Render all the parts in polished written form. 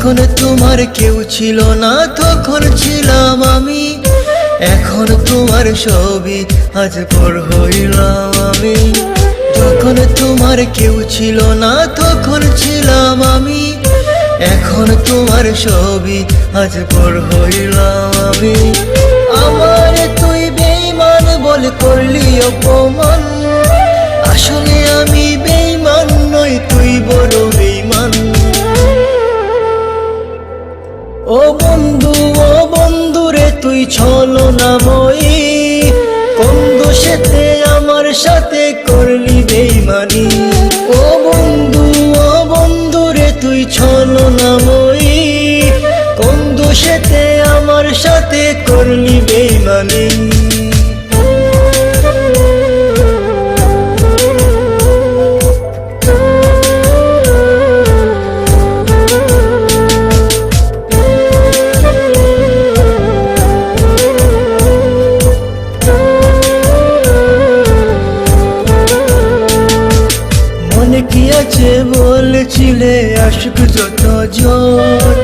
যখন তোমার কেউ ছিল না তখন ছিলাম আমি, এখন তোমার ছবি আজ পর হইলাম আমি। যখন তোমার কেউ ছিল না তখন ছিলাম আমি, এখন তোমার ছবি আজ পর হইলাম আমি। আমার তুই বেঈমান বলে করলি অপমান, আসলে আমি বেঈমান নই, তুই বড় বেঈমান। ও বন্ধু রে তুই ছলনাময়ী, কোন দোষেতে আমার সাথে করলি বেঈমানি। ও বন্ধু রে তুই ছলনাময়ী, কোন দোষেতে আমার সাথে করলি বেঈমানি। মনে কি আছে বলেছিলে আশিক যত জন,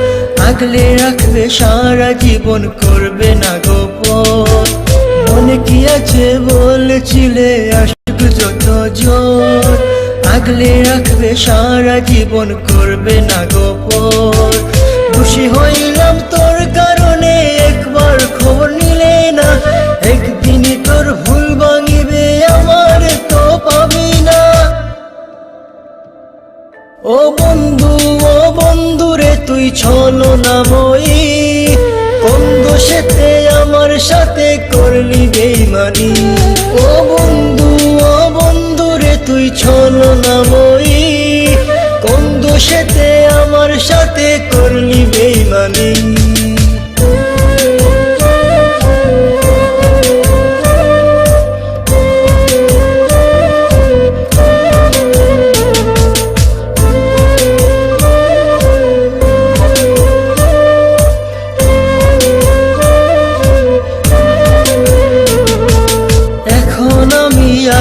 আগলে রাখবে সারা জীবন করবে না গোপন। মনে কি আছে বলেছিলে আশিক যত জন, আগলে রাখবে সারা জীবন করবে না গোপন। খুশি হইলাম তোর কারণে একবার খবর নিলে না, একদিনই তোর ভুল ভাঙিবে আমার তো পাবি না। ও বন্ধু রে তুই ছলনাময়ী, কোন দোষেতে আমার সাথে করলি বেঈমানি। ও বন্ধু রে তুই ছলনাময়ী, কোন দোষেতে আমার সাথে করলি বেঈমানি।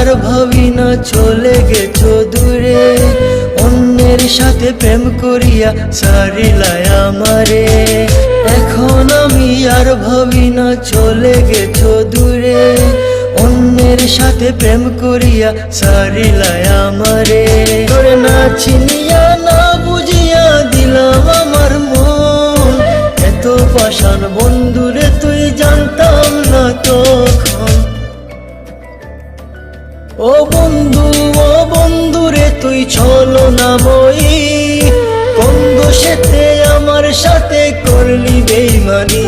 আর ভাবি না চলে গেছো দূরে, অন্যের সাথে প্রেম করিয়া সারিলাই আমারে। এখন আমি আর ভাবি না চলে গেছো দূরে, অন্যের সাথে প্রেম করিয়া সারিলাই আমারে। তোরে না চিনিয়া না বুঝিয়া দিলাম আমার মন, এত পাষাণ বন্ধুরে তুই জানতাম না তখন। ও বন্ধু রে তুই ছলনাময়ী, কোন দোষেতে আমার সাথে করলি বেঈমানি।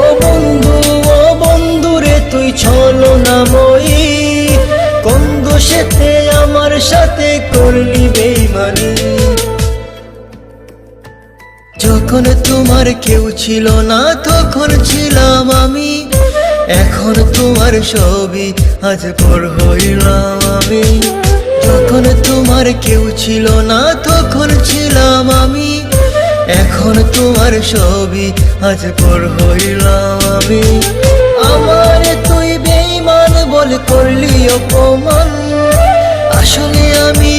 ও বন্ধু রে তুই ছলনাময়ী, কোন দোষেতে আমার সাথে করলি বেঈমানি। যখন তোমার কেউ ছিল না তখন ছিলাম আমি, এখন তোমার ছবি আজ পর হইলাম আমি। যখন তোমার কেউ ছিল না তখন ছিলাম আমি, এখন তোমার ছবি আজ পর হইলাম আমি। আমার তুই বেঈমান বলে করলি অপমান, আসলে আমি